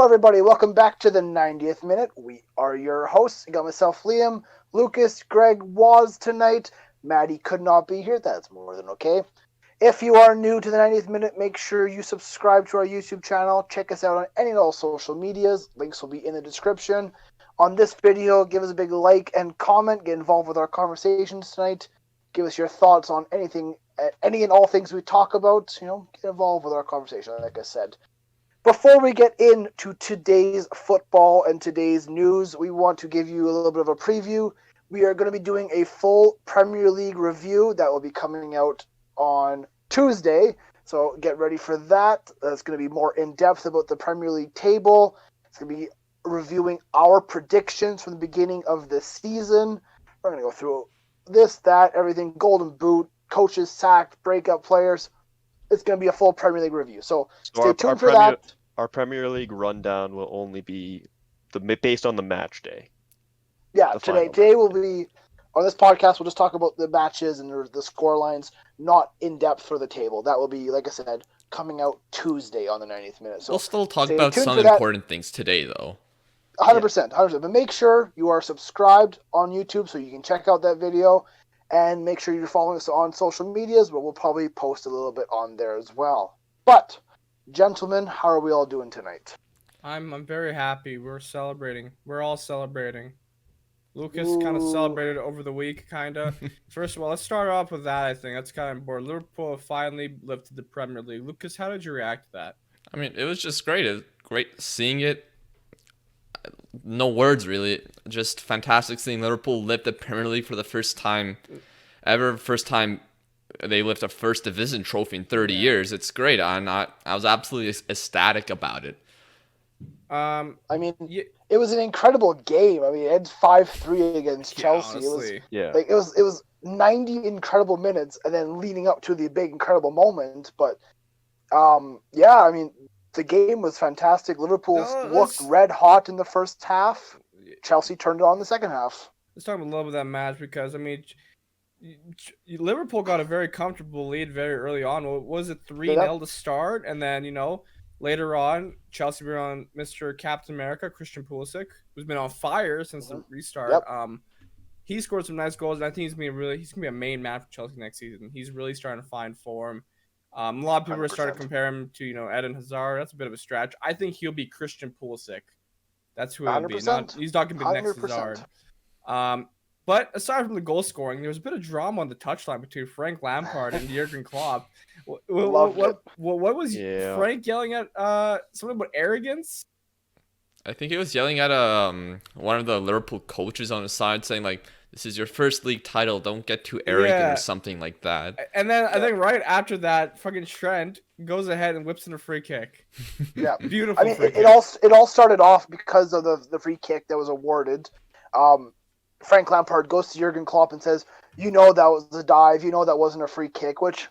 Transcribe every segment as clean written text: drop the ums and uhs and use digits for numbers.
everybody. Welcome back to the 90th minute. We are your hosts. I got myself, Liam, Lucas, Greg, Waz tonight. Maddie could not be here. That's more than okay. If you are new to the 90th minute, make sure you subscribe to our YouTube channel. Check us out on any and all social medias. Links will be in the description. On this video, give us a big like and comment. Get involved with our conversations tonight. Give us your thoughts on anything, any and all things we talk about. Get involved with our conversation, like I said. Before we get into today's football and today's news, we want to give you a little bit of a preview. We are going to be doing a full Premier League review that will be coming out on Tuesday. So get ready for that. It's going to be more in-depth about the Premier League table. It's going to be reviewing our predictions from the beginning of the season. We're going to go through this, that, everything, golden boot, coaches sacked, breakout players. It's going to be a full Premier League review. So stay tuned for that. Our Premier League rundown will only be based on the match day. Yeah, today will be, on this podcast, we'll just talk about the matches and the score lines, not in depth for the table. That will be, like I said, coming out Tuesday on the 90th minute. So we'll still talk about some important things today, though. 100%. But make sure you are subscribed on YouTube so you can check out that video. And make sure you're following us on social medias, but we'll probably post a little bit on there as well. But, gentlemen, how are we all doing tonight? I'm very happy. We're celebrating. We're all celebrating. Lucas kind of celebrated over the week, kind of. First of all, let's start off with that, I think. That's kind of important. Liverpool finally lifted the Premier League. Lucas, how did you react to that? I mean, it was just great. It was great seeing it. No words, really. Just fantastic seeing Liverpool lift the Premier League for the first time ever. First time they lift a first division trophy in 30 years. It's great. I was absolutely ecstatic about it. It was an incredible game. I mean, it ends 5-3 against Chelsea. Honestly. It was 90 incredible minutes, and then leading up to the big incredible moment. But the game was fantastic. Liverpool looked red hot in the first half. Chelsea turned it on in the second half. Let's talk a little bit about that match because, Liverpool got a very comfortable lead very early on. Was it 3-0 to start? And then, later on, Chelsea were on Mr. Captain America, Christian Pulisic, who's been on fire since the restart. Yep. He scored some nice goals, and I think he's gonna be a main man for Chelsea next season. He's really starting to find form. A lot of people are starting to compare him to, Eden Hazard. That's a bit of a stretch. I think he'll be Christian Pulisic. That's who he'll be. He's not going to be the next Hazard. But aside from the goal scoring, there was a bit of drama on the touchline between Frank Lampard and Jurgen Klopp. What was Frank yelling at? Something about arrogance? I think he was yelling at one of the Liverpool coaches on his side, saying like, "This is your first league title. Don't get too arrogant," or something like that. And then I think right after that, fucking Trent goes ahead and whips in a free kick. Yeah, beautiful. It all started off because of the free kick that was awarded. Frank Lampard goes to Jurgen Klopp and says, that was a dive. That wasn't a free kick," which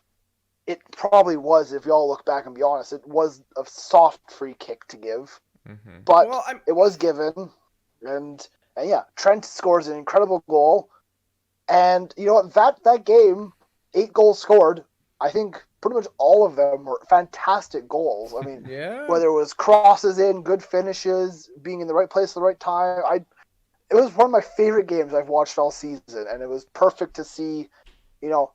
it probably was. If y'all look back and be honest, it was a soft free kick to give, but it was given, and Trent scores an incredible goal. And you know what? That game, 8 goals scored. I think pretty much all of them were fantastic goals. I mean, whether it was crosses in, good finishes, being in the right place at the right time. It was one of my favorite games I've watched all season, and it was perfect to see, not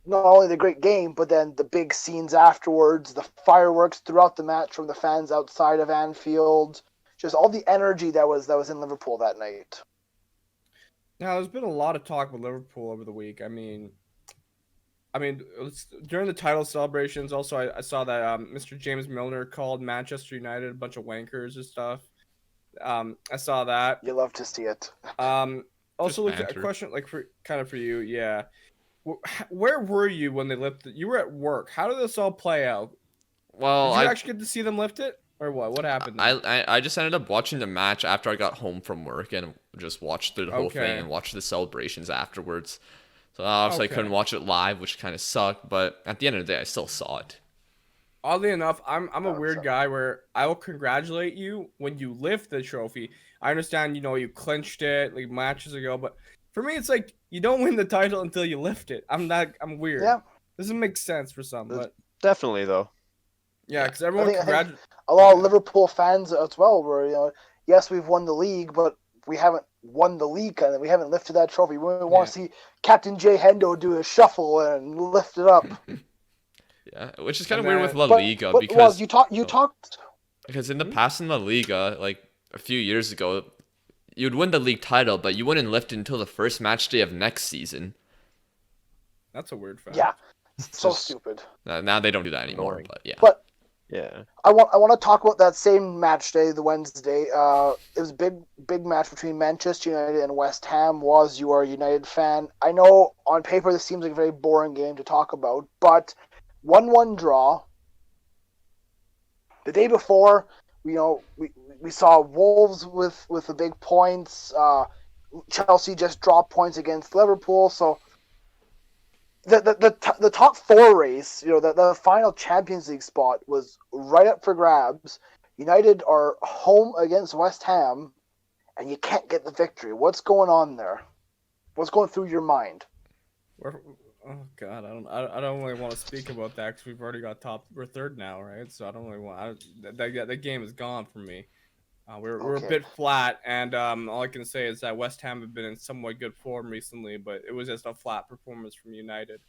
only the great game, but then the big scenes afterwards, the fireworks throughout the match from the fans outside of Anfield. Just all the energy that was in Liverpool that night. Now, there's been a lot of talk with Liverpool over the week. I mean, during the title celebrations, also I saw that Mr. James Milner called Manchester United a bunch of wankers and stuff. I saw that. You love to see it. Also, look at a question for you. Yeah, where were you when they lifted? You were at work. How did this all play out? Well, did you actually get to see them lift it? Or what? What happened? I just ended up watching the match after I got home from work and just watched through the whole thing and watched the celebrations afterwards. So obviously I couldn't watch it live, which kind of sucked. But at the end of the day, I still saw it. Oddly enough, I'm a weird guy where I will congratulate you when you lift the trophy. I understand, you clinched it like matches ago, but for me, it's like you don't win the title until you lift it. I'm weird. Yeah, doesn't make sense for some, but definitely though. Yeah, because everyone I think congratulated. a lot of Yeah. Liverpool fans as well were, yes, we've won the league, but we haven't won the league, and we haven't lifted that trophy. We want Yeah. to see Captain Jay Hendo do a shuffle and lift it up. Yeah, which is kind of And weird with then- La Liga But because you talked. because in the past in La Liga, like a few years ago, you'd win the league title, but you wouldn't lift it until the first match day of next season. That's a weird fact. Yeah, so Just stupid. Now they don't do that anymore, annoying. but yeah. But Yeah. I want to talk about that same match day, the Wednesday. It was a big match between Manchester United and West Ham. You are a United fan. I know on paper this seems like a very boring game to talk about, but 1-1 draw. The day before, we saw Wolves with the big points. Chelsea just dropped points against Liverpool, so the top four race, the final Champions League spot was right up for grabs. United are home against West Ham, and you can't get the victory. What's going on there? What's going through your mind? Oh God, I don't really want to speak about that because we've already got we're third now, right? So I don't really want. That game is gone for me. We're a Okay. bit flat, and all I can say is that West Ham have been in somewhat good form recently, but it was just a flat performance from United.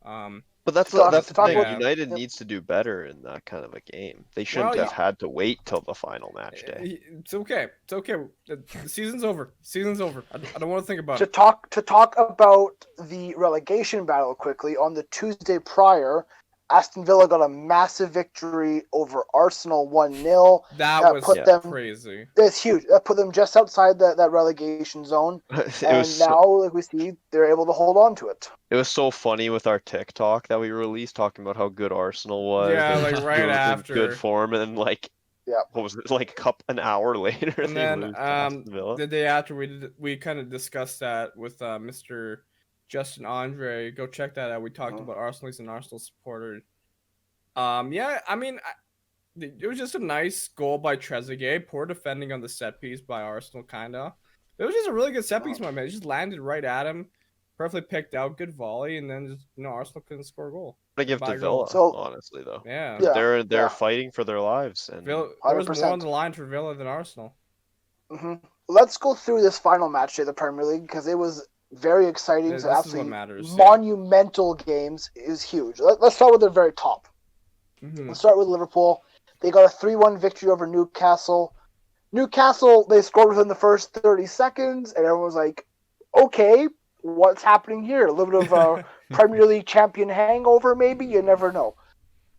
But that's To talk- the to talk thing. about- United Yep. needs to do better in that kind of a game. They shouldn't Well, have had to wait till the final match day. It's okay. It's okay. The season's over. Season's over. I don't want to think about To it. talk about the relegation battle quickly, on the Tuesday prior, Aston Villa got a massive victory over Arsenal 1-0. That was put them- crazy. It's huge. That put them just outside that relegation zone. It And was so, now, like we see, they're able to hold on to it. it was so funny with our TikTok that we released talking about how good Arsenal was. Yeah, and like, right they were in after. good form, and then Yeah. what was it, like an hour later And they then lose to Aston Villa. the day after we kind of discussed that with Mr. Justin Andre. Go check that out. We talked about Arsenal. He's an Arsenal supporter. Yeah, I mean, it was just a nice goal by Trezeguet. Poor defending on the set piece by Arsenal, kinda. It was just a really good set piece, my man. It just landed right at him, perfectly picked out, good volley, and then just Arsenal couldn't score a goal. I give to by goal. Villa, So- honestly though. Yeah, Yeah. They're fighting for their lives, and Villa, there was more 100%. on the line for Villa than Arsenal. Let's go through this final match day of the Premier League because it was very exciting. This So is what absolutely matters, yeah. monumental games. It was huge. Let's start with the very top. Mhm. Let's start with Liverpool. They got a 3-1 victory over Newcastle. Newcastle, they scored within the first 30 seconds, and everyone was like, okay, what's happening here? A little bit of a Premier League champion hangover, maybe? You never know.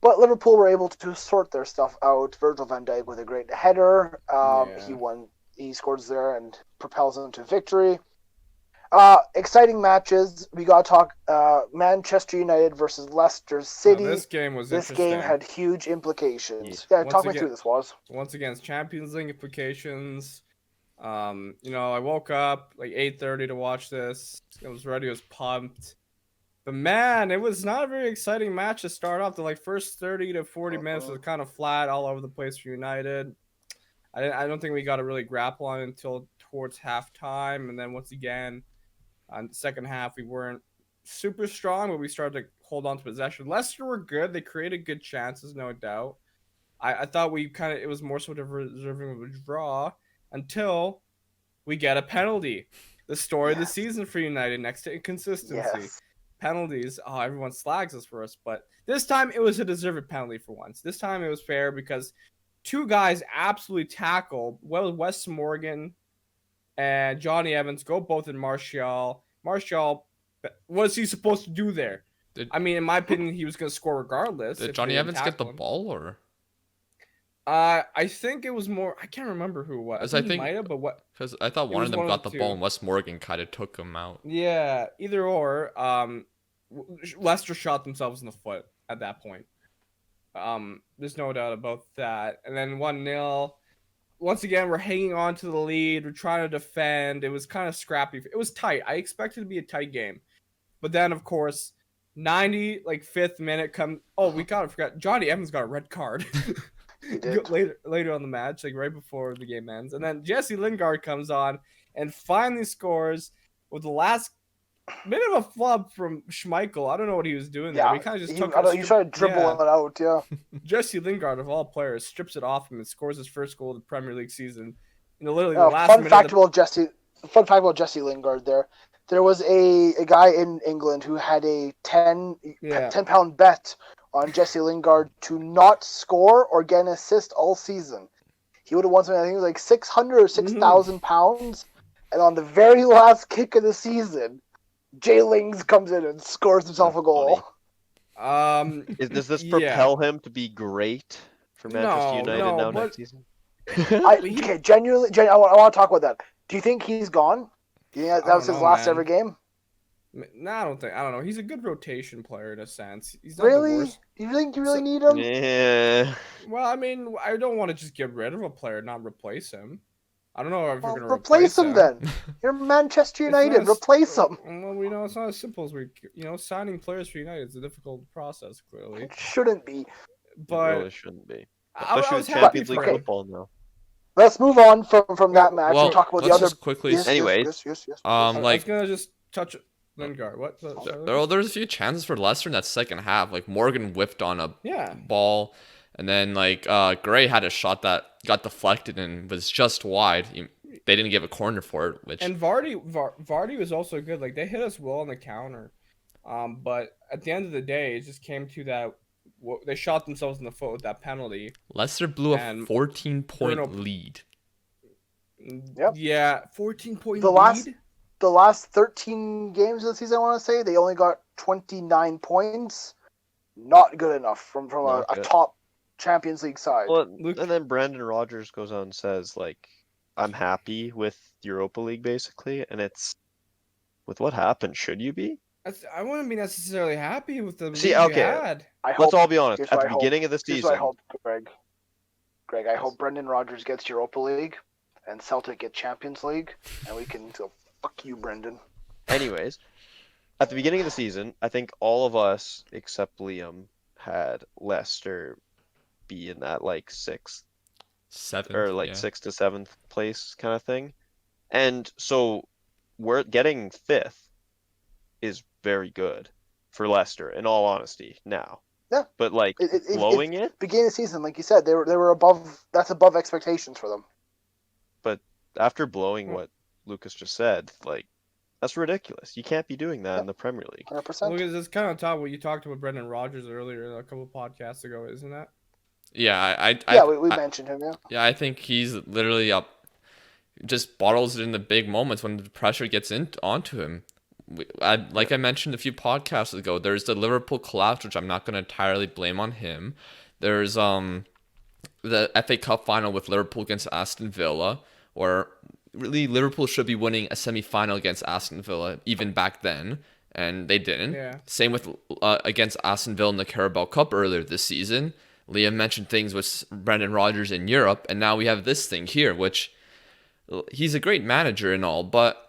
But Liverpool were able to sort their stuff out. Virgil van Dijk with a great header. Yeah. He scores there and propels them to victory. Exciting matches. We got to talk Manchester United versus Leicester City. This game was This interesting. game had huge implications. Yeah. Yeah, talk Once me through again- this, Waz. Once again, it's Champions League implications. I woke up like 8:30 to watch this. I was ready, I was pumped. But man, it was not a very exciting match to start off. The first 30 to 40 minutes was kind of flat all over the place for United. I don't think we got to really grapple on it until towards halftime, and then once again, on the second half we weren't super strong, but we started to hold on to possession. Leicester were good; they created good chances, no doubt. I thought it was more so deserving of a draw until we get a penalty. The story of the Yes. season for United, next to inconsistency. Yes. Penalties. Oh, everyone slags us for us, but this time it was a deserved penalty for once. This time it was fair because two guys absolutely tackle. Wes Morgan and Johnny Evans go both in Martial. Martial, what is he supposed to do there? I mean, in my opinion, he was going to score regardless. Did if Johnny they didn't Evans get the tackle him. ball or? I think it was more. I can't remember who it was. As I I think think- he might have, but what? Because I thought It one was of them one got of the the ball two. and Wes Morgan kind of took him out. Yeah, either or. Leicester shot themselves in the foot at that point. There's no doubt about that. And then 1-0. Once again, we're hanging on to the lead. We're trying to defend. It was kind of scrappy. It was tight. I expected it to be a tight game, but then of course, 5th minute come. Oh, we gotta forget. Johnny Evans got a red card. He did. later on the match, right before the game ends, and then Jesse Lingard comes on and finally scores with the last bit of a flop from Schmeichel. I don't know what he was doing there. Yeah, He kind of just he, took. I know, he tried to dribble it out. Yeah, Jesse Lingard of all players strips it off him and scores his first goal of the Premier League season. Literally the last fun minute. fact about Jesse. Fun fact about Jesse Lingard. There was a guy in England who had a 10 pound bet on Jesse Lingard to not score or get an assist all season. He would have won something. I think it was like 600 or 6,000 pounds. And on the very last kick of the season, Jay Lings comes in and scores himself a goal. Does this propel him to be great for Manchester United next season? Genuinely, I want to talk about that. Do you think he's gone? Do you think that was his last ever game? No, I don't know. He's a good rotation player in a sense. He's not really? The worst. You think you really need him? Yeah. Well, I mean, I don't want to just get rid of a player, not replace him. I don't know if we're going to replace him then. You're Manchester United. Replace him. Well, we know it's not as simple as signing players for United is a difficult process. Clearly, it shouldn't be. But it really shouldn't be. Especially with Champions League football now. Let's move on from that match and talk about the other. Just quickly. Yes. I was gonna just touch Lingard. What? There's a few chances for Leicester in that second half. Like Morgan whiffed on a ball, and then Gray had a shot that got deflected and was just wide. They didn't give a corner for it. And Vardy was also good. Like they hit us well on the counter, but at the end of the day, it just came to that. They shot themselves in the foot with that penalty. Leicester blew a 14-point lead. Yep. Yeah, 14-point lead. The last 13 games of the season, I want to say, they only got 29 points. Not good enough from a top Champions League side. Well, and then Brendan Rodgers goes on and says, I'm happy with Europa League, basically. And it's, with what happened, should you be? I wouldn't be necessarily happy with the league you had. Let's all be honest. At the beginning of the season... Here's what I hope, Greg, I hope Brendan Rodgers gets Europa League and Celtic get Champions League, and we can go, fuck you, Brendan. Anyways, at the beginning of the season, I think all of us, except Liam, had Leicester be in that, 6th... 7th, or 6th to 7th place kind of thing. And so, we're getting 5th is very good for Leicester, in all honesty, now. Yeah. But blowing it? Beginning of the season, like you said, they were above. That's above expectations for them. But after blowing what Lucas just said, that's ridiculous. You can't be doing that in the Premier League. 100%. Lucas, it's kind of top what you talked about Brendan Rodgers earlier, a couple of podcasts ago, isn't that? Yeah, we mentioned him. Yeah. Yeah, I think he's literally just bottles it in the big moments when the pressure gets onto him. Like I mentioned a few podcasts ago, there's the Liverpool collapse, which I'm not going to entirely blame on him. There's the FA Cup final with Liverpool against Aston Villa, where really Liverpool should be winning a semi-final against Aston Villa even back then, and they didn't. Yeah. Same with against Aston Villa in the Carabao Cup earlier this season. Liam mentioned things with Brendan Rodgers in Europe, and now we have this thing here, which he's a great manager and all, but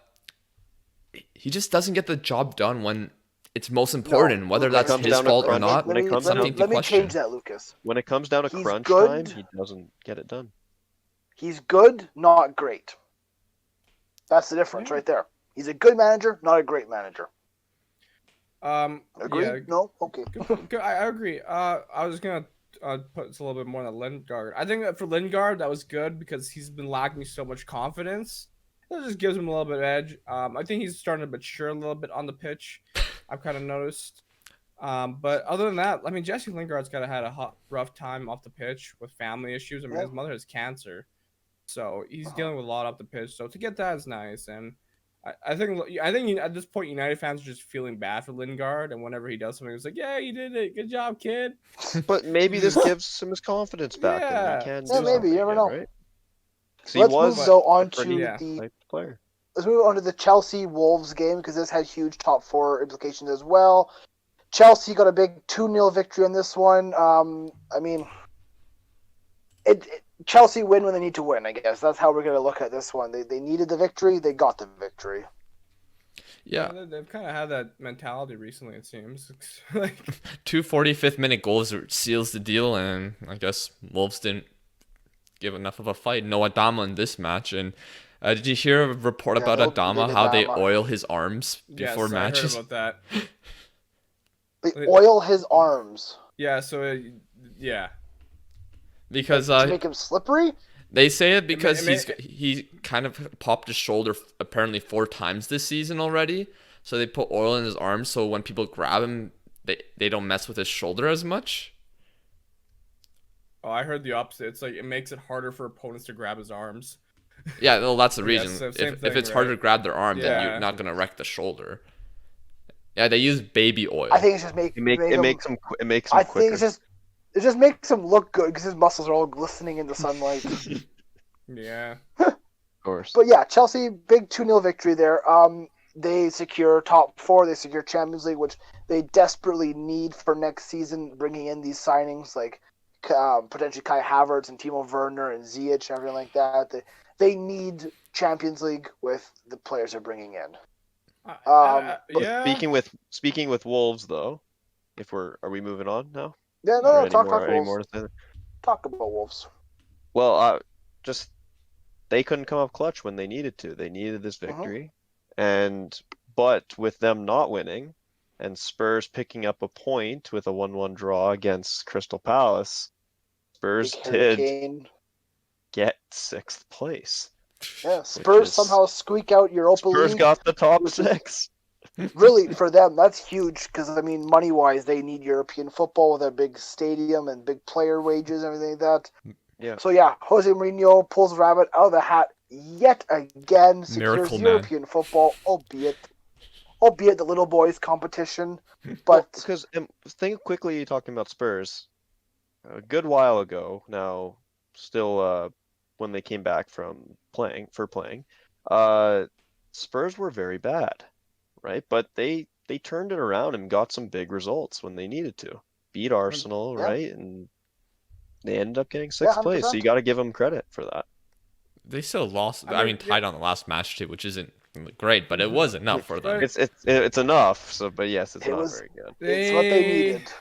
he just doesn't get the job done when it's most important, whether that's his fault or not. Let me change that, Lucas. When it comes down to crunch time, he doesn't get it done. He's good, not great. That's the difference right there. He's a good manager, not a great manager. Agree? Yeah. No? Okay. Good. I agree. I was going to put a little bit more on Lingard. I think that for Lingard, that was good because he's been lacking so much confidence. That just gives him a little bit of edge. I think he's starting to mature a little bit on the pitch. I've kind of noticed. But other than that, I mean, Jesse Lingard's kind of had a rough time off the pitch with family issues. I mean, his mother has cancer. So he's dealing with a lot off the pitch. So to get that is nice. And I think at this point, United fans are just feeling bad for Lingard. And whenever he does something, it's like, yeah, you did it. Good job, kid. But maybe this gives him his confidence back. Yeah. And he can Yeah, maybe. You never know. Right? Let's move on to the Chelsea Wolves game because this had huge top 4 implications as well. Chelsea got a big 2-0 victory in this one. I mean, Chelsea win when they need to win, I guess. That's how we're going to look at this one. They needed the victory. They got the victory. Yeah. They've kind of had that mentality recently, it seems. 2 45th-minute goals seals the deal, and I guess Wolves didn't give enough of a fight. No Adama in this match, and Did you hear a report Yeah, about they'll be Adama, big how they Adama. oil his arms before Yes, matches? I heard about that. They oil his arms Yeah, so yeah. Because to make him slippery. they say it because it he kind of popped his shoulder apparently 4 times this season already. So they put oil in his arms so when people grab him, they don't mess with his shoulder as much. Oh, I heard the opposite. It's like it makes it harder for opponents to grab his arms. Yeah, well, that's the Yeah, reason. same If thing, it's harder right? to grab their arm, then you're Yeah. not gonna wreck the shoulder. Yeah, they use baby oil. I think it's just make him. It makes him I quicker. think it just makes him look good because his muscles are all glistening in the sunlight. Yeah. Of course. But yeah, Chelsea big 2-0 victory there. They secure top 4. They secure Champions League, which they desperately need for next season. Bringing in these signings like potentially Kai Havertz and Timo Werner and Ziyech and everything like that. They need Champions League with the players they're bringing in. But Yeah. speaking with Wolves though, are we moving on now? Yeah, Or no, any talk more Wolves. to say? Talk about Wolves. Well, just they couldn't come up clutch when they needed to. They needed this victory, but with them not winning, and Spurs picking up a point with a 1-1 draw against Crystal Palace, Spurs Big Harry did Kane. get 6th place. Yeah, Spurs somehow squeak out Europa Spurs League. got the top which is- 6. Really, for them, that's huge because, I mean, money-wise, they need European football with a big stadium and big player wages and everything like that. Yeah. So, yeah, Jose Mourinho pulls the rabbit out of the hat yet again, secures Miracle man. European football, albeit the little boys competition. But Because think quickly talking about Spurs, a good while ago now, still when they came back from playing, Spurs were very bad, right? But they turned it around and got some big results when they needed to. Beat Arsenal, Yeah. right? And they ended up getting 6th place. So 100%. you got to give them credit for that. They still lost. I I mean, mean, tied on the last match too, which isn't great, but it was enough for them. It's enough. So, but yes, it's It not was- very good. it's what they needed.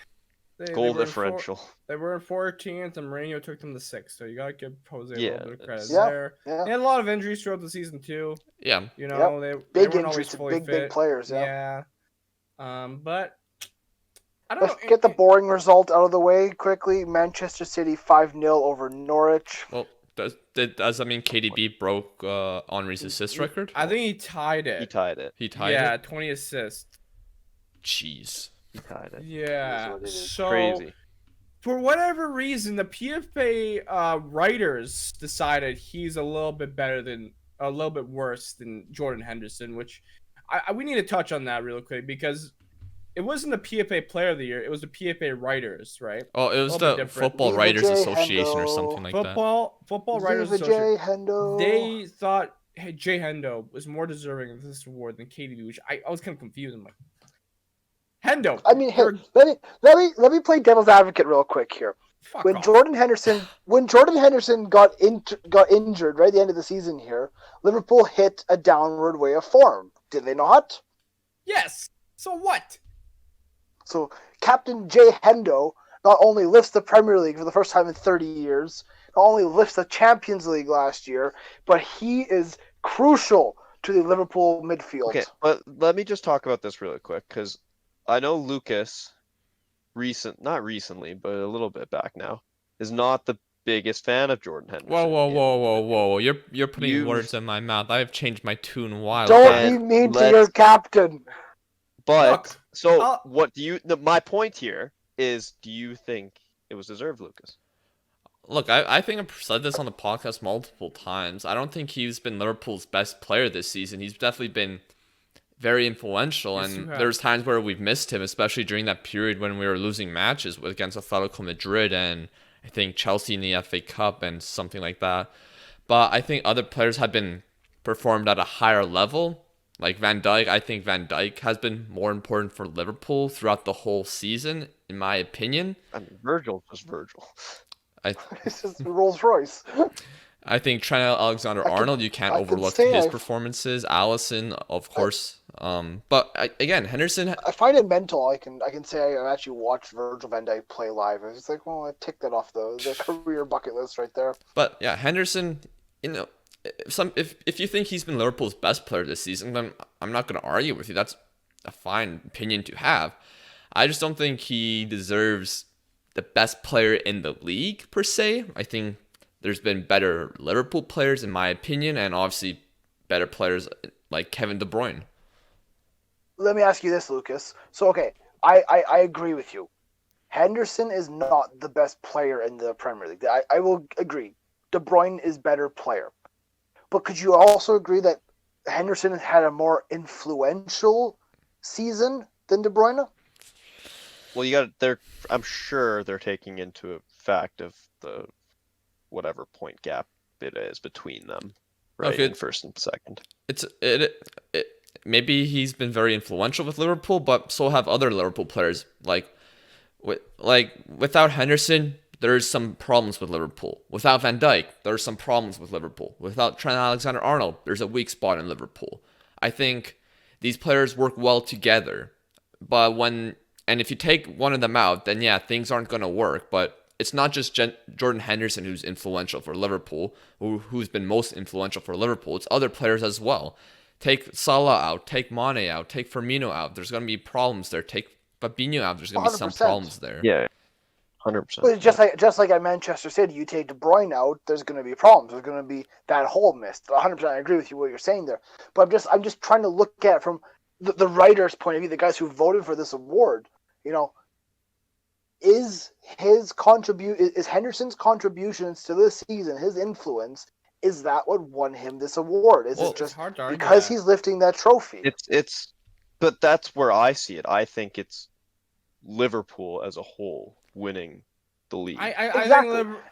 Goal were in differential. They were in 14th, and Mourinho took them to 6th. So you gotta give Jose a Yeah, little bit of credit it's- there. Yeah. They had a lot of injuries throughout the season too. Yeah, You know, they Big weren't injuries always to fully big fit. players, yeah. But I don't Let's know. get the boring result out of the way quickly. Manchester City 5-0 over Norwich. well, does that mean KDB broke Henry's assist record? I think he tied it. He tied it. He tied yeah, it. 20 assists. Jeez. He tied it. Yeah. what it is. So Crazy. for whatever reason, the PFA writers decided he's a little bit worse than Jordan Henderson, which we need to touch on that real quick because it wasn't the PFA Player of the Year; it was the PFA writers, right? Oh, it was little bit the different. Football Viva Writers J. Association or Hendo. something like that. Football Writers Viva Association. J. Hendo. They thought Jay Hendo was more deserving of this award than KDB, which I was kind of confused. I'm like, Hendo. I mean, hey, you're- let me play devil's advocate real quick here. fuck When off. Jordan Henderson got injured right at the end of the season here, Liverpool hit a downward way of form. Did they not? Yes. So what? So Captain Jay Hendo not only lifts the Premier League for the first time in 30 years, not only lifts the Champions League last year, but he is crucial to the Liverpool midfield. Okay, but let me just talk about this really quick because I know Lucas, not recently, but a little bit back now, is not the biggest fan of Jordan Henderson. Whoa! You're putting You've- words in my mouth. I have changed my tune a while Don't back. be mean to let's- your captain. But Look, so I'll- what do you? My point here is, do you think it was deserved, Lucas? Look, I think I've said this on the podcast multiple times. I don't think he's been Liverpool's best player this season. He's definitely been very influential, Yes, you and have. there's times where we've missed him, especially during that period when we were losing matches against Atletico Madrid and I think Chelsea in the FA Cup and something like that. But I think other players have been performed at a higher level. Like Van Dijk, I think Van Dijk has been more important for Liverpool throughout the whole season, in my opinion. I mean, Virgil was Virgil. It's just Rolls Royce. I think Trent Alexander-Arnold, you can't I can overlook say his I've- performances. Allison, of course. Again, Henderson, I find it mental. I can say I actually watched Virgil van Dijk play live. It's just like, well, I ticked that off the career bucket list right there. but yeah, Henderson, if you think he's been Liverpool's best player this season, then I'm not going to argue with you. That's a fine opinion to have. I just don't think he deserves the best player in the league per se. I think there's been better Liverpool players in my opinion, and obviously better players like Kevin De Bruyne. Let me ask you this, Lucas. So, okay, I agree with you. Henderson is not the best player in the Premier League. I will agree. De Bruyne is better player. But could you also agree that Henderson had a more influential season than De Bruyne? Well, I'm sure they're taking into a fact of the whatever point gap it is between them, right? Okay. In first and second. It maybe he's been very influential with Liverpool, but so have other Liverpool players. Without Henderson, there's some problems with Liverpool. Without Van Dijk, there's some problems with Liverpool. Without Trent Alexander-Arnold, there's a weak spot in Liverpool. I think these players work well together, but if you take one of them out, then yeah, things aren't going to work. But it's not just Jordan Henderson who's influential for Liverpool, who's been most influential for Liverpool. It's other players as well. Take Salah out, take Mane out, take Firmino out. There's going to be problems there. Take Fabinho out. There's going to be some 100%. problems there. Yeah, 100%. But just like at Manchester City, you take De Bruyne out, there's going to be problems. There's going to be that hole missed. 100%, I agree with you what you're saying there. But I'm just trying to look at it from the writer's point of view, the guys who voted for this award. You know, is Henderson's contributions to this season, his influence, is that what won him this award? Is it just because he's lifting that trophy? But that's where I see it. I think it's Liverpool as a whole winning the league. I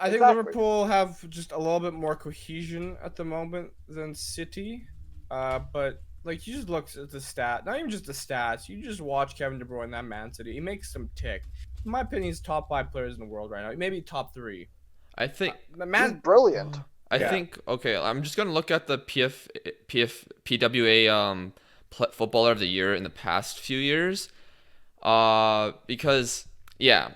think Liverpool have just a little bit more cohesion at the moment than City. But like, you just look at the stat, not even just the stats. You just watch Kevin De Bruyne, that Man City. He makes them tick. In my opinion, he's top 5 players in the world right now. Maybe top 3. I think he's brilliant. I think okay. I'm just gonna look at the PWA Footballer of the Year in the past few years, because yeah,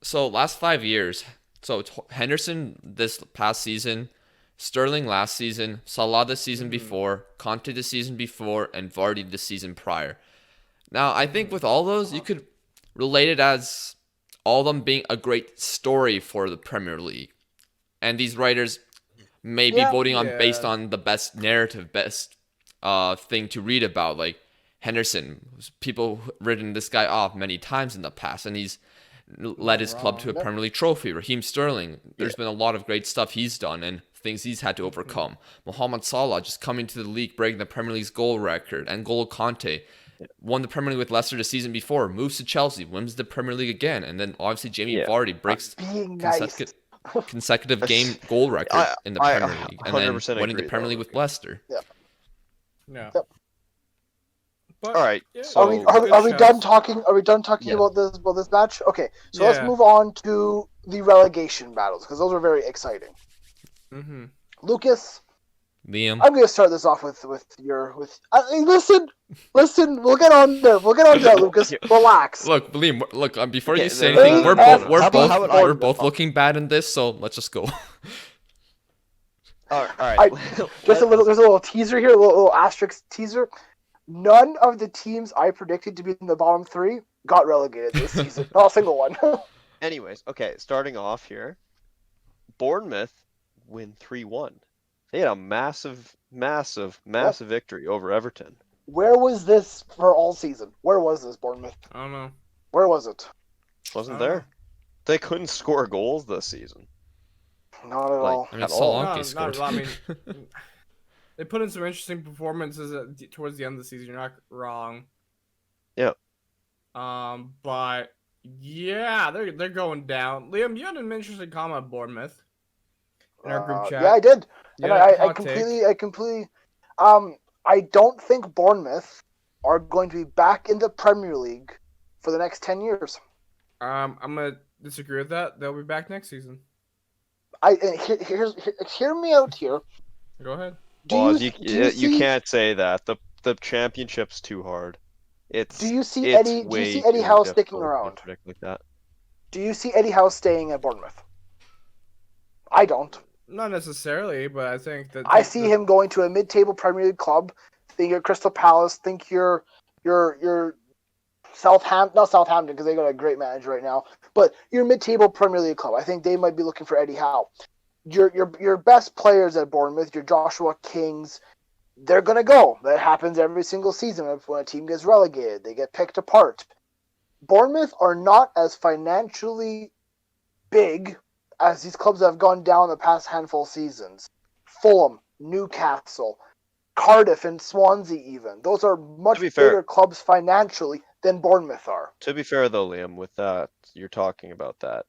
so last 5 years. So Henderson this past season, Sterling last season, Salah the season before, Conte the season before, and Vardy the season prior. Now I think with all those you could relate it as all of them being a great story for the Premier League, and these writers may be voting on based on the best narrative, best thing to read about. Like Henderson, people written this guy off many times in the past, and he's led his club to a Premier League trophy. Raheem Sterling, there's been a lot of great stuff he's done and things he's had to overcome. Mohamed Salah just coming to the league, breaking the Premier League's goal record. And N'Golo Kanté won the Premier League with Leicester the season before, moves to Chelsea, wins the Premier League again, and then obviously Jamie Vardy breaks consecutive game goal record in the Premier League, and then winning the Premier League with Leicester. Yeah. All right. So are we done talking? Are we done talking about this match? Okay. So let's move on to the relegation battles, because those are very exciting. Mm-hmm. Lucas, Liam, I'm going to start this off with listen. We'll get on there. We'll get on there, Lucas. Relax. Look, Liam. Before you say anything, we're both looking bad in this, so let's just go. All right. There's a little teaser here, a little asterisk teaser. None of the teams I predicted to be in the bottom 3 got relegated this season. Not a single one. Anyways, okay, starting off here, Bournemouth win 3-1. They had a massive victory over Everton. Where was this for all season? Where was this, Bournemouth? I don't know. Where was it? Wasn't there? They couldn't score goals this season. Not at all. I mean, Solanke scored. They put in some interesting performances towards the end of the season. You're not wrong. Yeah. But yeah, they're going down. Liam, you had an interesting comment on Bournemouth in our group chat. Yeah, I did. And I completely. I don't think Bournemouth are going to be back in the Premier League for the next 10 years. I'm gonna disagree with that. They'll be back next season. Hear me out here. Go ahead. You can't say that. The championship's too hard. Do you see Eddie Howe sticking around? Like that. Do you see Eddie Howe staying at Bournemouth? I don't. Not necessarily, but I think that I see him going to a mid-table Premier League club. Think you're Crystal Palace. Think you're Southampton. Not Southampton because they got a great manager right now. But your mid-table Premier League club. I think they might be looking for Eddie Howe. Your best players at Bournemouth, your Joshua Kings, they're gonna go. That happens every single season when a team gets relegated. They get picked apart. Bournemouth are not as financially big as these clubs that have gone down the past handful of seasons. Fulham, Newcastle, Cardiff, and Swansea even. Those are much bigger clubs financially than Bournemouth are. To be fair, though, Liam, with that, you're talking about that.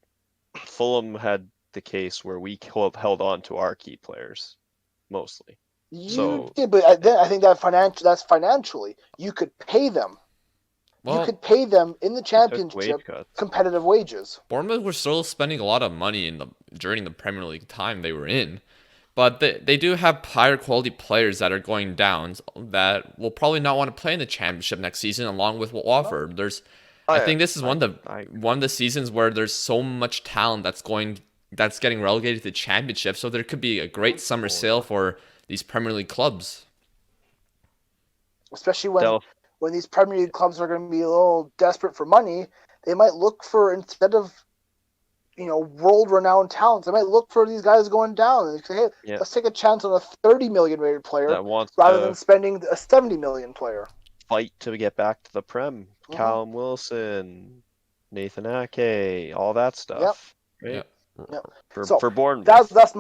Fulham had the case where we held on to our key players, mostly. You did, but then I think that's financially. You could pay them. You could pay them in the championship competitive wages. Bournemouth were still spending a lot of money during the Premier League time they were in. But they do have higher quality players that are going down that will probably not want to play in the championship next season, along with Watford. I think this is one of the seasons where there's so much talent that's getting relegated to the championship. So there could be a great summer sale for these Premier League clubs, especially when these Premier League clubs are going to be a little desperate for money. They might look for, instead of world-renowned talents, they might look for these guys going down and say, hey, let's take a chance on a 30 million rated player rather than spending a 70 million player. Fight to get back to the Prem. Callum Wilson, Nathan Ake, all that stuff. Yep. Right? Yep. For Bournemouth. That's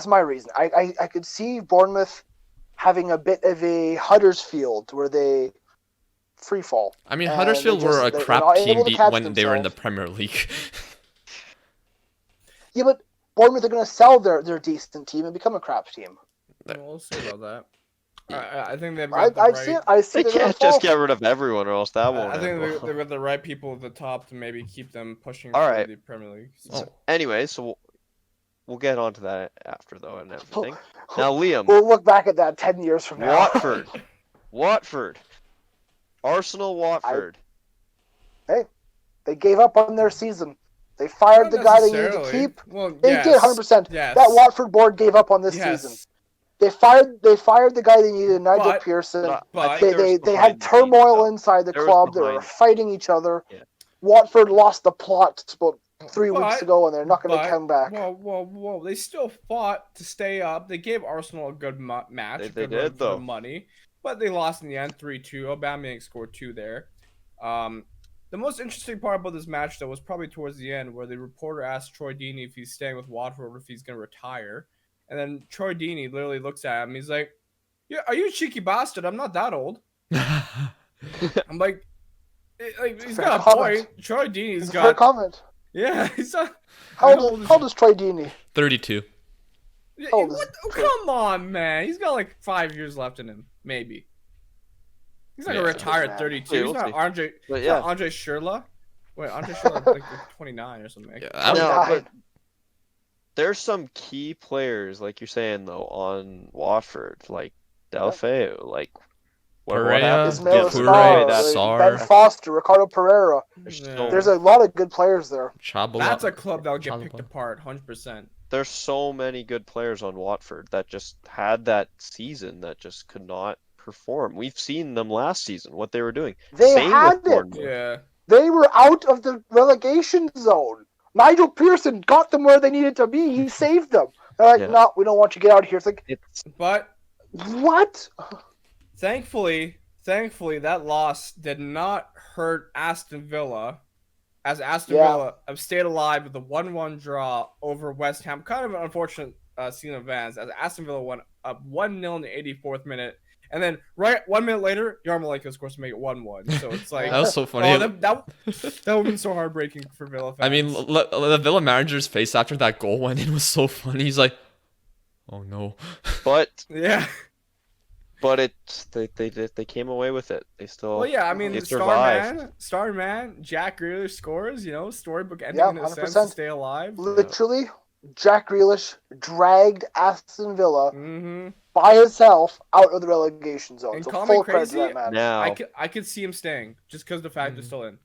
my reason. I could see Bournemouth having a bit of a Huddersfield where they free fall. I mean, Huddersfield were a crap team when they were in the Premier League. Yeah, but Bournemouth are going to sell their decent team and become a crap team. We'll see about that. I think they've got they can't just get rid of everyone or else that won't I think they've got the right people at the top to maybe keep them pushing for the Premier League. So, anyway, we'll get on to that after, though, and everything. Now, Liam. We'll look back at that 10 years from now. Watford. Arsenal, Watford. They gave up on their season. They fired the guy they needed to keep. Well, they did 100%. Yes. That Watford board gave up on this season. They fired the guy they needed, Nigel Pearson. They had turmoil inside the club. They were fighting each other. Yeah. Watford lost the plot about 3 weeks ago, and they're not going to come back. Whoa. They still fought to stay up. They gave Arsenal a good match. They did, though. Money. But they lost in the end 3-2. Aubameyang scored 2 there. The most interesting part about this match, though, was probably towards the end, where the reporter asked Troy Deeney if he's staying with Watford or if he's going to retire. And then Troy Deeney literally looks at him. He's like, "Yeah, are you a cheeky bastard? I'm not that old." I'm like he's got a point. Troy Deeney's got a comment. Yeah, he's not. How old is Troy Deeney? 32. Come on, man. He's got like 5 years left in him, maybe. He's not gonna retire at 32. He's not Andre Schürrle. Wait, Andre Schürrle like 29 or something. But there's some key players, like you're saying, though, on Watford, like Delfeu, like Pereira, Ben Foster, Ricardo Pereira. There's a lot of good players there. That's a club that'll get picked apart, 100%. There's so many good players on Watford that just had that season that just could not perform. We've seen them last season, what they were doing. They were out of the relegation zone. Nigel Pearson got them where they needed to be. He saved them. They're like, no, we don't want you to get out of here. It's like, but what? Thankfully, that loss did not hurt Aston Villa, as Aston Villa have stayed alive with a 1-1 draw over West Ham. Kind of an unfortunate scene of events, as Aston Villa went up 1-0 in the 84th minute. And then, 1 minute later, Yarmolenko scores to make it 1-1. So it's like that was so funny. That would have been so heartbreaking for Villa fans. I mean, the Villa manager's face after that goal went in was so funny. He's like, "Oh no!" But but they came away with it. They still. Well, yeah. I mean, star man, Jack Grealish scores. Storybook ending in a sense to stay alive. Literally, Jack Grealish dragged Aston Villa. By himself out of the relegation zone. And so call full me crazy, credit to that man. I could see him staying just because the fact they're still in.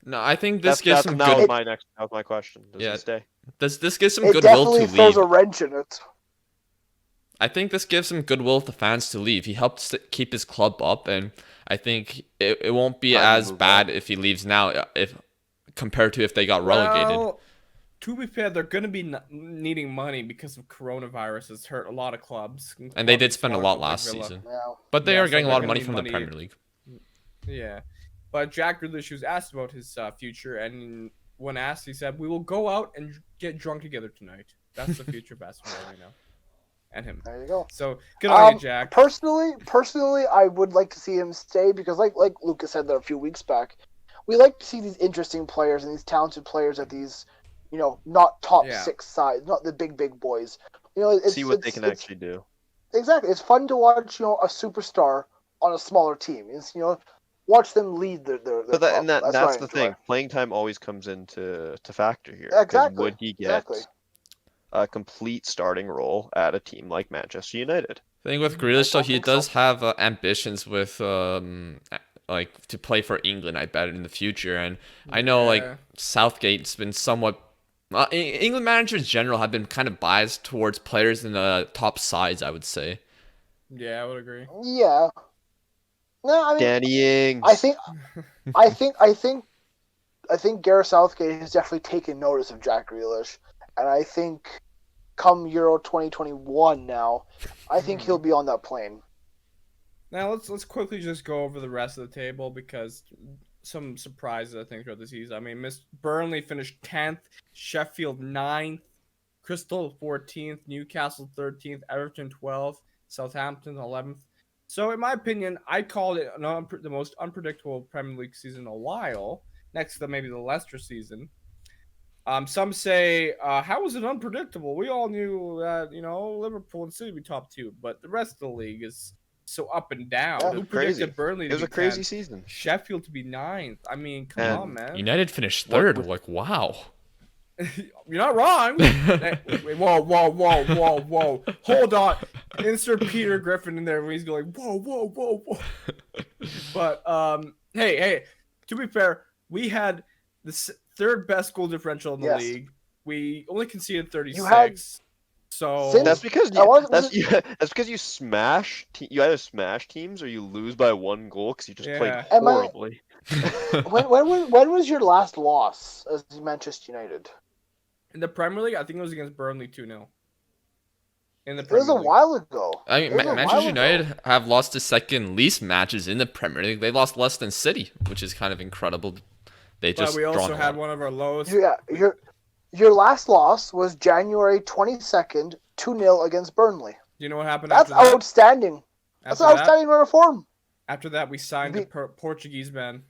No, I think this gives some good. That was my question. Does he stay? This gives some it goodwill to definitely throws leave. a wrench in it. I think this gives him goodwill with the fans to leave. He helped keep his club up, and I think it won't be Time to as move bad on. if he leaves now, if compared to if they got relegated. Well, to be fair, they're going to be needing money because of coronavirus has hurt a lot of clubs. And they did including spend a smaller lot clubs like last Villa. season. Yeah. But they Yeah, are so getting a they're lot of gonna money need from money. the Premier League. Yeah. But Jack Grealish was asked about his future, and when asked, he said, "We will go out and get drunk together tonight." That's the future of Aston Villa right now, and him. There you go. So good on you, Jack. Personally, I would like to see him stay because, like Lucas said there a few weeks back, we like to see these interesting players and these talented players at these, not top Yeah. 6 sides, not the big boys. It's, See what they can actually do. Exactly. It's fun to watch, a superstar on a smaller team. It's, watch them lead their But club. That's that's what I the enjoy. thing. Playing time always comes into factor here. Because Exactly. would he get Exactly. a complete starting role at a team like Manchester United? I think with Grealish, though, don't he think does so. have ambitions with like to play for England. I bet in the future, and I know like Yeah. Southgate's been somewhat. England managers in general have been kind of biased towards players in the top sides. I would say. Yeah, I would agree. Yeah. No, I mean, Danny Ings. I think Gareth Southgate has definitely taken notice of Jack Grealish, and I think come Euro 2021 now, I think he'll be on that plane. Now let's quickly just go over the rest of the table because some surprises I think throughout the season. I mean, Miss Burnley finished 10th, Sheffield 9th, Crystal 14th, Newcastle 13th, Everton 12th, Southampton 11th. So in my opinion, I called it the most unpredictable Premier League season in a while, next to maybe the Leicester season. Some say, how was it unpredictable? We all knew that, Liverpool and City would be top 2, but the rest of the league is so up and down. Yeah. Who It was crazy. predicted Burnley It to was be a crazy 10th? season. Sheffield to be 9th? I mean, come And on, man. United finished What third. with- Like wow. You're not wrong. Wait, whoa. Hold on. Insert Peter Griffin in there when he's going, whoa. But, hey, to be fair, we had the third best goal differential in the Yes. league. We only conceded 36. had- So Since- That's because I was- that's because you smash. You either smash teams or you lose by 1 goal because you just played Yeah. Am I- horribly. when was your last loss as Manchester United? in the Premier League, I think it was against Burnley 2-0. In the It was Premier a League. while ago. I It mean, was a Manchester while ago. United have lost the second least matches in the Premier League. They lost less than City, which is kind of incredible. They But just we also drawn a had lot. one of our lowest. Yeah, your last loss was January 22nd, 2-0 against Burnley. Do you know what happened That's after that? outstanding. That's an outstanding run of form. After that, we signed a Portuguese man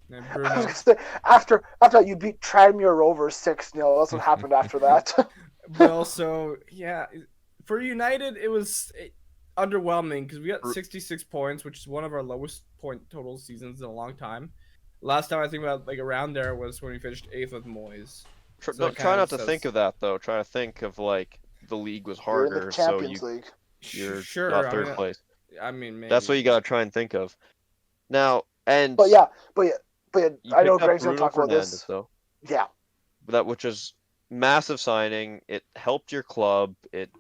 named I was Bruno. gonna say, after that, you beat Tranmere Rovers 6-0. That's what happened after that. But also, yeah, for United, it was underwhelming because we got 66 points, which is one of our lowest point total seasons in a long time. Last time I think about like around there was when we finished 8th with Moyes. So Try it kind not of to says- think of that though. Try to think of like the league was You're in harder, the so Champions League. you're Sure, got I third mean, place. I mean, maybe. That's what you gotta try and think of. Now, and But yeah, you I know picked up Greg's gonna Bruno talk about Fernandes, this. though. Yeah, Which is massive signing. It helped your club. It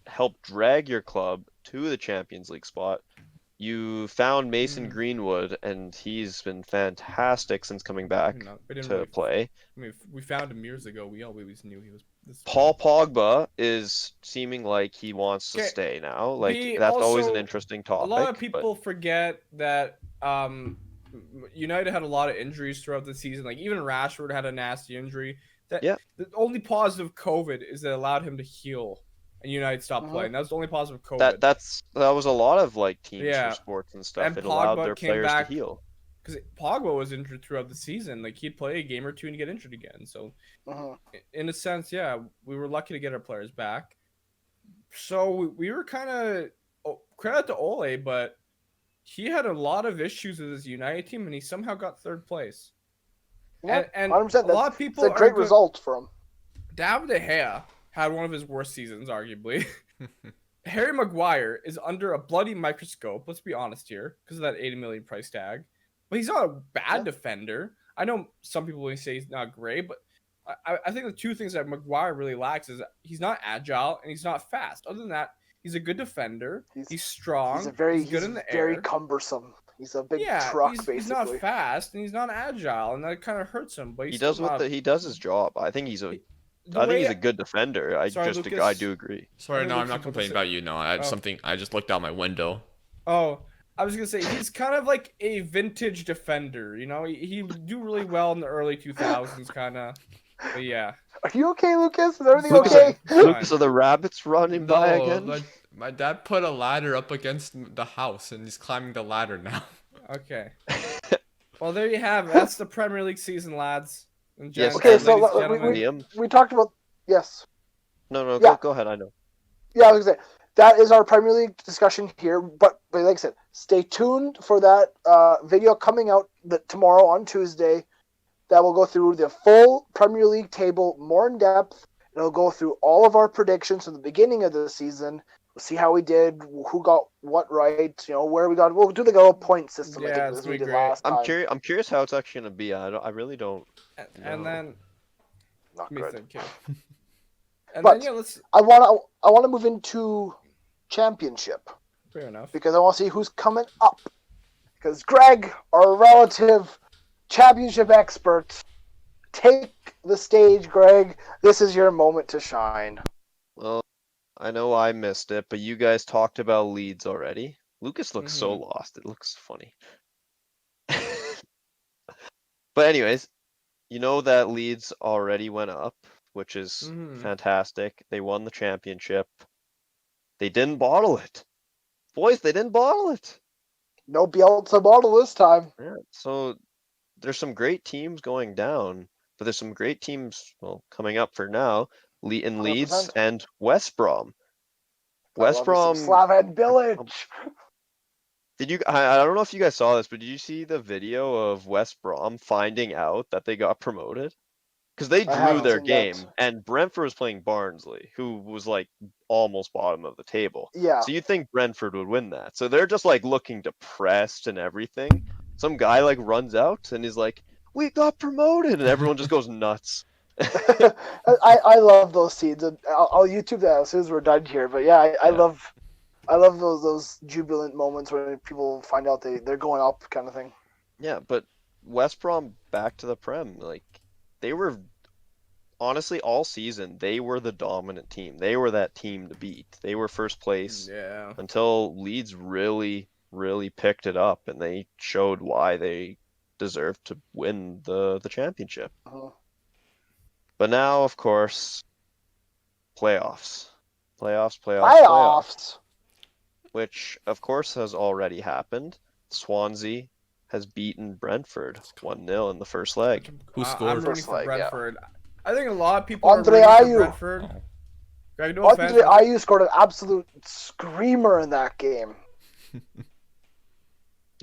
helped drag your club to the Champions League spot. You found Mason Greenwood, and he's been fantastic since coming back No, we didn't to really. play. I mean, we found him years ago. We always knew he was. Paul Pogba is seeming like he wants to Okay, stay now. Like we that's always an also- interesting A topic. lot of but people forget that United had a lot of injuries throughout the season. Like even Rashford had a nasty injury. That Yeah. The only positive COVID is that it allowed him to heal, and United stopped Mhm. playing. That was the only positive COVID. that was a lot of like teams Yeah. for sports and stuff. And It allowed Pogba their came players back- to heal. Because Pogba was injured throughout the season. Like he'd play a game or two and get injured again. So mhm. in a sense, yeah, we were lucky to get our players back. So we were kind of credit to Ole, but he had a lot of issues with his United team, and he somehow got third place. Yeah, And 100%. a lot of It's people a great are result for him. David De Gea had one of his worst seasons, arguably. Harry Maguire is under a bloody microscope. Let's be honest here, because of that 80 million price tag. But he's not a bad defender. I know some people will say he's not great, but I think the two things that Maguire really lacks is that he's not agile and he's not fast. Other than that, He's a good defender. He's strong. He's good in the very air. cumbersome. He's a big Yeah, truck, he's basically. not fast and he's not agile, and that kind of hurts him. But He he's does still not. he does his job. I think he's the a way. good defender. I Sorry, I Lucas. do agree. Sorry, think no, I'm Lucas not about to complaining say- about you. No, I just looked out my window. Oh, I was gonna say he's kind of like a vintage defender. You know, he do really well in the early 2000s, kind of. But yeah, Are you okay, Lucas? Is everything Lucas- okay? Fine. Lucas, are the rabbits running by No, again? my dad put a ladder up against the house, and he's climbing the ladder now. okay. Well, there you have it. That's the Premier League season, lads and Yes, gents. Okay, so ladies and gentlemen. Liam? we talked about yes. No, Yeah. go ahead. I know. Yeah, I was gonna say that is our Premier League discussion here. But like I said, stay tuned for that video coming out tomorrow on Tuesday. That will go through the full Premier League table more in depth. It'll go through all of our predictions from the beginning of the season. We'll see how we did, who got what right, where we got. We'll do the little point system Yeah, it's as we gonna be did great. last time. I'm curious how it's actually gonna be. I really don't. And No. then Not let me good. think here. And But- then yeah, let's. I wanna move into championship Fair enough. because I want to see who's coming up. Because Greg, our relative championship expert, take the stage, Greg. This is your moment to shine. Well, I know I missed it, but you guys talked about Leeds already. Lucas looks so lost. It looks funny. But anyways, you know that Leeds already went up, which is fantastic. They won the championship. They didn't bottle it. Boys, they didn't bottle it. No Bielsa bottle this time. Yeah, so there's some great teams going down, but there's some great teams, well, coming up for now. In Leeds 100%. and West Brom. I West love me some Brom. Slaven Village. Did you? I don't know if you guys saw this, but did you see the video of West Brom finding out that they got promoted? Because they I drew haven't their seen game, that. and Brentford was playing Barnsley, who was like almost bottom of the table. Yeah. So you'd think Brentford would win that. So they're just like looking depressed and everything. Some guy like runs out and he's like, "We got promoted," and everyone just goes nuts. I love those scenes. And I'll YouTube that as soon as we're done here. But yeah, I love those jubilant moments when people find out they're going up, kind of thing. Yeah, but West Brom back to the Prem, like they were honestly all season they were the dominant team. They were that team to beat. They were first place Yeah. until Leeds really picked it up and they showed why they deserved to win the championship. Uh-huh. But now, of course, playoffs, which of course has already happened. Swansea has beaten Brentford 1-0 in the first leg. Who I'm scored? rooting First for leg, yeah. Brentford. I think a lot of people Andre are rooting Ayew. for Brentford. Oh. Greg, no offense. Andre Ayew scored an absolute screamer in that game.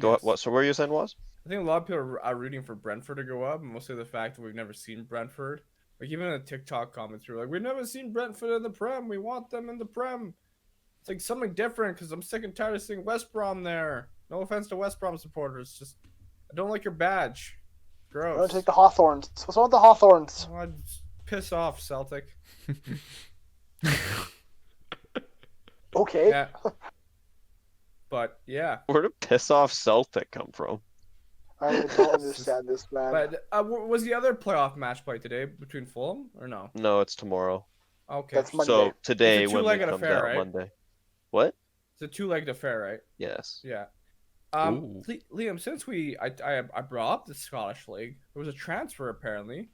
What? So where you saying was? I think a lot of people are rooting for Brentford to go up, mostly the fact that we've never seen Brentford. Like even in the TikTok comments, we're like, we've never seen Brentford in the Prem. We want them in the Prem. It's like something different because I'm sick and tired of seeing West Brom there. No offense to West Brom supporters, just I don't like your badge. Gross. I'm gonna take the Hawthorns. What's wrong with the Hawthorns? Oh, I'd piss off, Celtic. Okay. Yeah. But yeah. Where did piss off Celtic come from? I don't understand this, man. But was the other playoff match played today between Fulham or no? No, it's tomorrow. Okay. That's Monday. So today It's a when it two-legged comes affair, out right? Monday. What? It's a two-legged affair, right? Yes. Yeah. Ooh. Liam, since I brought up the Scottish League, there was a transfer apparently.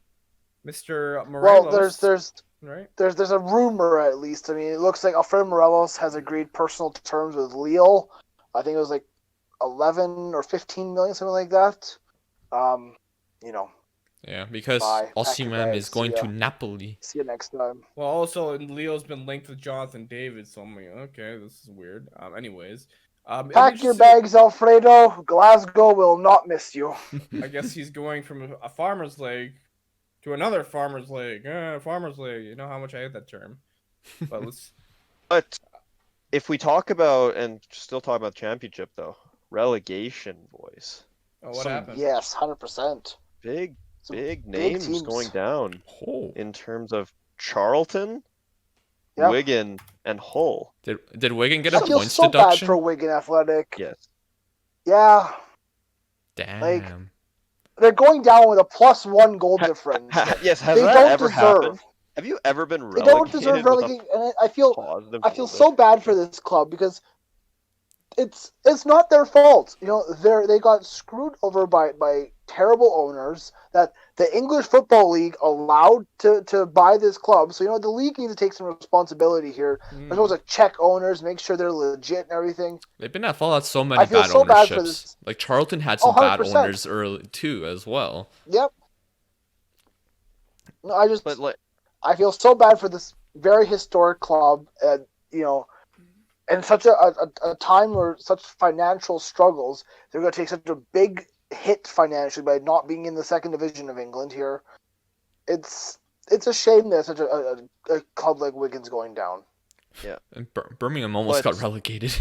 Mr. Morelos. Well, right. there's a rumor at least. I mean, it looks like Alfredo Morelos has agreed personal terms with Lille. I think it was like 11 or 15 million, something like that. Yeah, because Bye. Osimhen is going See to ya. Napoli. See you next time. Well, also Leo's been linked with Jonathan David, so I'm like, okay, this is weird. Anyways, it'll be Pack your interesting- bags, Alfredo. Glasgow will not miss you. I guess he's going from a farmer's league to another farmer's league. Farmer's league. You know how much I hate that term. But let's. But if we talk about and still talk about championship though, relegation, boys. Oh, what Some- happened? Yes, 100%. Big Some names teams. going down Oh. in terms of Charlton, Yep. Wigan, and Hull. Did Wigan get I a feel points so deduction? bad for Wigan Athletic. Yes. Yeah, Damn. they're going down with a +1 goal difference. Yes, has They that don't ever deserve. happened? Have you ever been They don't relegated deserve with a relegation, and I feel positive goal so bad for this club because it's not their fault. They got screwed over by terrible owners that the English Football League allowed to buy this club. So the league needs to take some responsibility here. They're supposed to check owners, make sure they're legit and everything. They've been at fault at so many I feel bad so bad for ownerships. this. Like Charlton had some bad 100%. owners early too, as well. Yep. No, But I feel so bad for this very historic club, and and such a time where such financial struggles, they're going to take such a big hit financially by not being in the second division of England here. It's a shame that such a club like Wigan's going down. yeah. And Birmingham almost But- got relegated.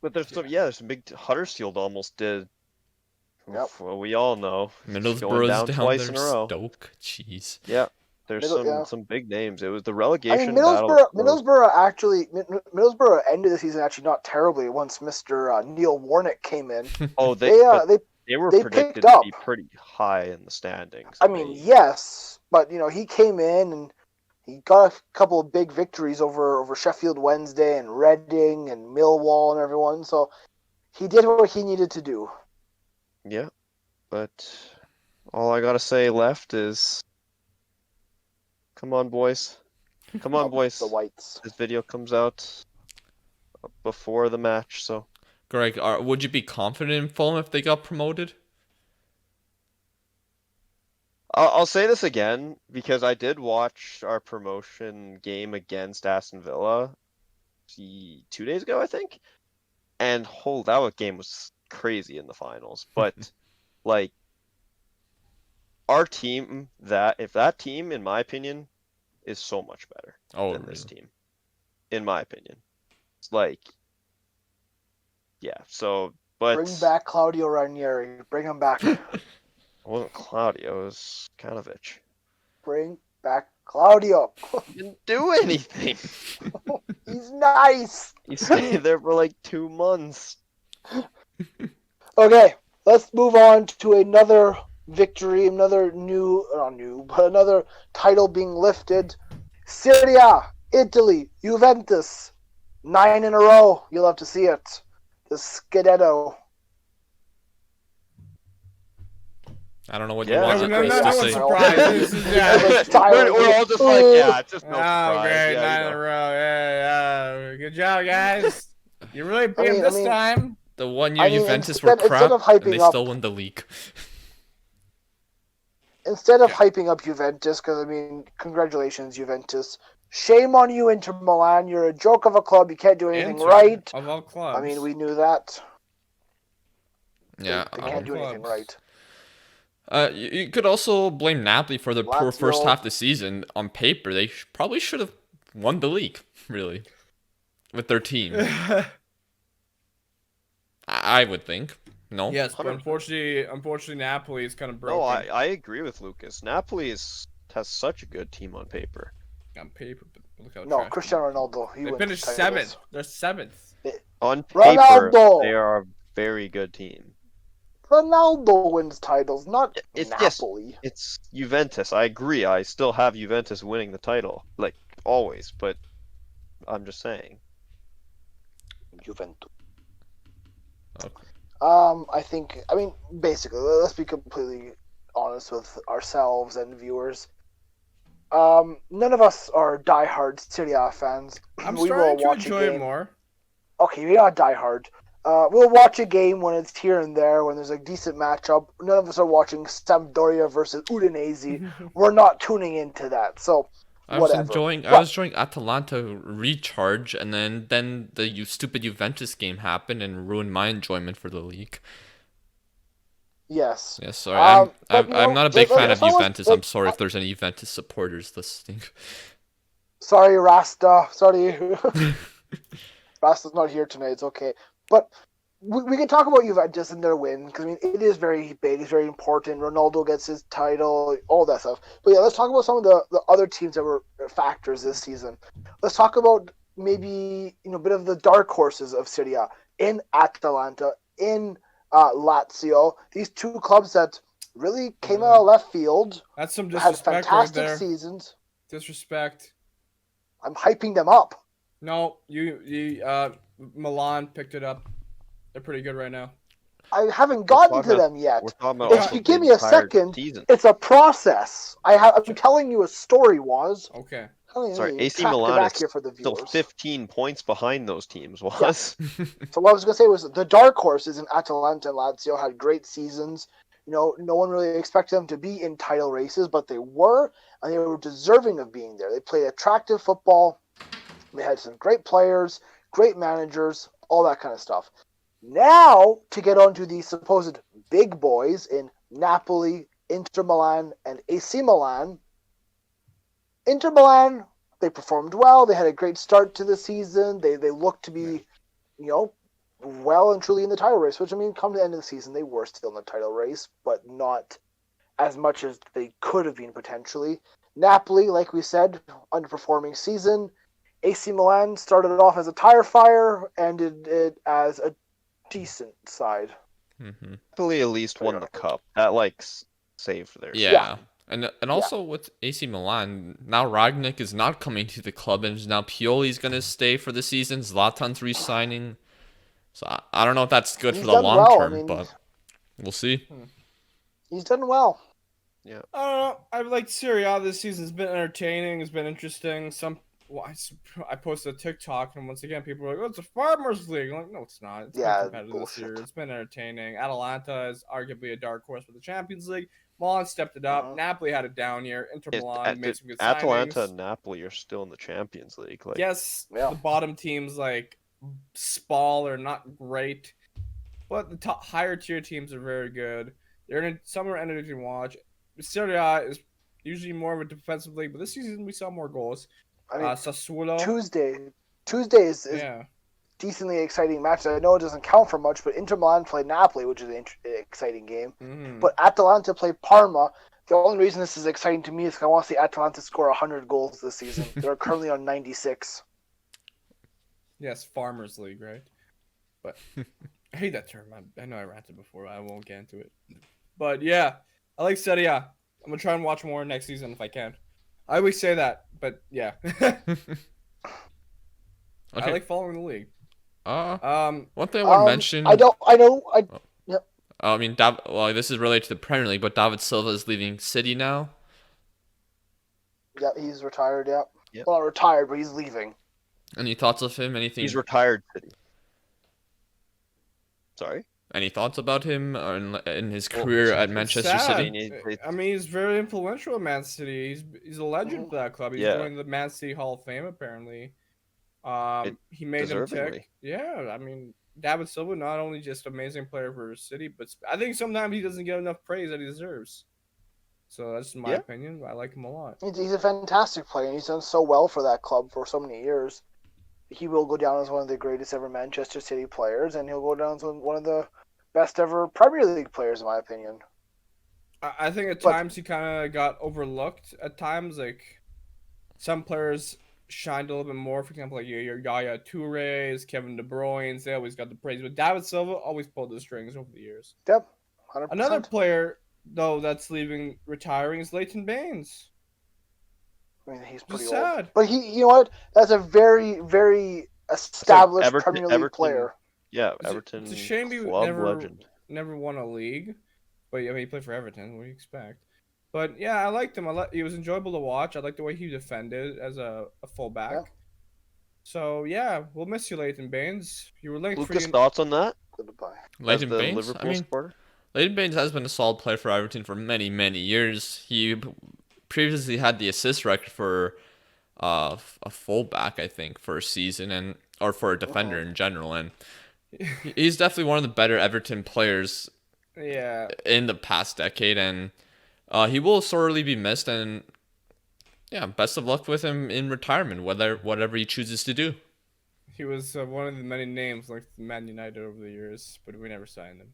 But there's some big Huddersfield almost did. Yep. Well, we all know. Going Middlesbrough's down down twice there. in a row. Stoke. Jeez. Yeah. There's Yeah. some big names. It was the I relegation mean, battle. Middlesbrough ended the season actually not terribly once Mr. Neil Warnock came in. Oh, They were they predicted picked to up. be pretty high in the standings. I mean, yes, but he came in and he got a couple of big victories over Sheffield Wednesday and Reading and Millwall and everyone. So he did what he needed to do. Yeah, but all I gotta say left is, come on, boys. Come on, boys. The Whites. This video comes out before the match, so Greg, would you be confident in Fulham if they got promoted? I'll say this again because I did watch our promotion game against Aston Villa 2 days ago, I think, and that game was crazy in the finals. But like our team, if that team, in my opinion, is so much better than this team, in my opinion. It's like, yeah. So, but Bring back Claudio Ranieri. Bring him back. it wasn't Claudio, it was Kanovich. Bring back Claudio. He didn't do anything. He's nice. He stayed there for like 2 months. Okay, let's move on to another victory, another title being lifted. Serie A, Italy, Juventus, 9 in a row. You'll have to see it. The Scudetto. I don't know what Yeah. you want No, us no to one's say. surprised. This is, We're all just like, yeah, it's just no Oh, surprise. great, Yeah, 9 in a row. Yeah. Good job, guys. You really beat him this time. The one year Juventus instead were crap, of and they hyping up- still won the league. Instead of hyping up Juventus, because congratulations, Juventus. Shame on you, Inter Milan. You're a joke of a club. You can't do anything Inter, right. Of all clubs. We knew that. Yeah. They can't do anything right. You could also blame Napoli for the poor Lazio. first half of the season. On paper, they probably should have won the league, really, with their team. I would think. No? Yes, but 100%. unfortunately, Napoli is kind of broken No, I agree with Lucas. Napoli has such a good team on paper. on paper. But look how No, trash Cristiano Ronaldo. they finished titles. 7th. They're 7th. On paper, Ronaldo! they are a very good team. Ronaldo wins titles, not Yes, Napoli. it's Juventus. I agree. I still have Juventus winning the title, like always. But I'm just saying. Juventus. Okay. Basically, let's be completely honest with ourselves and viewers. None of us are diehard Serie A fans. I'm We starting will to watch a enjoy it game. more. Okay, we're not diehard. We'll watch a game when it's here and there, when there's a decent matchup. None of us are watching Sampdoria versus Udinese. We're not tuning into that. So, I was whatever. enjoying Atalanta recharge, and then the stupid Juventus game happened and ruined my enjoyment for the league. Yes. Yeah, sorry. I'm not a big fan of let's almost- Juventus. I'm sorry if there's any Juventus supporters listening. Sorry, Rasta. Sorry. Rasta's not here tonight. It's okay. But we can talk about Juventus and their win, because it is very big. It's very important. Ronaldo gets his title, all that stuff. But yeah, let's talk about some of the other teams that were factors this season. Let's talk about maybe a bit of the dark horses of Serie A in Atalanta, in Lazio. These two clubs that really came out of left field, That's some had disrespect right fantastic there. seasons. Disrespect. I'm hyping them up. No, Milan picked it up. They're pretty good right now. I haven't We're gotten talking to about them yet. we're talking about If also you the give me a entire second, season. it's a process. I'm telling you a story, Was. Okay. Sorry, AC Track Milan back is here for the still viewers. 15 points behind those teams. Was So what I was going to say was the dark horses in Atalanta and Lazio had great seasons. No one really expected them to be in title races, but they were, and they were deserving of being there. They played attractive football. They had some great players, great managers, all that kind of stuff. Now, to get on to the supposed big boys in Napoli, Inter Milan, and AC Milan. Inter Milan, they performed well. They had a great start to the season. They looked to be, well and truly in the title race, which, come to the end of the season, they were still in the title race, but not as much as they could have been potentially. Napoli, like we said, underperforming season. AC Milan started it off as a tire fire, ended it as a decent side. Napoli at least won the cup. That saved their season. Yeah. And also with AC Milan, now Ragnik is not coming to the club, and now Pioli's going to stay for the season. Zlatan's re-signing. So I don't know if that's good for the long term, but we'll see. He's done well. Yeah. I don't know. I've liked Serie A this season. It's been entertaining. It's been interesting. I posted a TikTok, and once again, people are like, "Oh, it's a farmers league." I'm like, no, it's not. It's been competitive this year. It's been entertaining. Atalanta is arguably a dark horse for the Champions League. Milan stepped it up. Napoli had a down year. Inter Milan made some good signings. Atalanta and Napoli are still in the Champions League. Yes, the bottom teams like Spal are not great, but the higher tier teams are very good. Some are entertaining to watch. Serie A is usually more of a defensive league, but this season we saw more goals. Sassuolo. Tuesday is decently exciting match. I know it doesn't count for much, but Inter Milan played Napoli, which is an exciting game. But Atalanta played Parma. The only reason this is exciting to me is because I want to see Atalanta score 100 goals this season. They're currently on 96. Yes, Farmers League, right? But I hate that term. I know I ranted before. I won't get into it. But yeah, I like Serie A. I'm going to try and watch more next season if I can. I always say that, but yeah. I like following the league. One thing I want to mention. This is related to the Premier League, but David Silva is leaving City now. Yeah, he's retired. Yeah, well, not retired, but he's leaving. Any thoughts of him? Anything? He's retired City. Sorry. Any thoughts about him in his career at Manchester City? He's very influential at Man City. He's a legend for that club. He's joined the Man City Hall of Fame apparently. He made him tick. Yeah, David Silva not only just amazing player for City, but I think sometimes he doesn't get enough praise that he deserves. So that's my opinion. I like him a lot. He's a fantastic player, and he's done so well for that club for so many years. He will go down as one of the greatest ever Manchester City players, and he'll go down as one of the best ever Premier League players, in my opinion. I think at times he kind of got overlooked. At times, like some players shined a little bit more. For example, like your Yaya Touré's, Kevin De Bruyne's, they always got the praise. But David Silva always pulled the strings over the years. Yep, 100%. Another player though that's retiring is Leighton Baines. He's pretty sad. Old. But you know what? That's a very, very established Premier League player. Yeah, Everton. It's a shame he never won a league. But he played for Everton. What do you expect? But yeah, I liked him. He was enjoyable to watch. I liked the way he defended as a fullback. Yeah. So yeah, we'll miss you, Leighton Baines. You were linked. Lucas, thoughts on that? Goodbye. Leighton Baines. Leighton Baines has been a solid player for Everton for many, many years. He previously had the assist record for a fullback, I think, for a season or for a defender in general, and he's definitely one of the better Everton players. Yeah. In the past decade, and he will sorely be missed. And yeah, best of luck with him in retirement, whatever he chooses to do. He was one of the many names like Man United over the years, but we never signed him.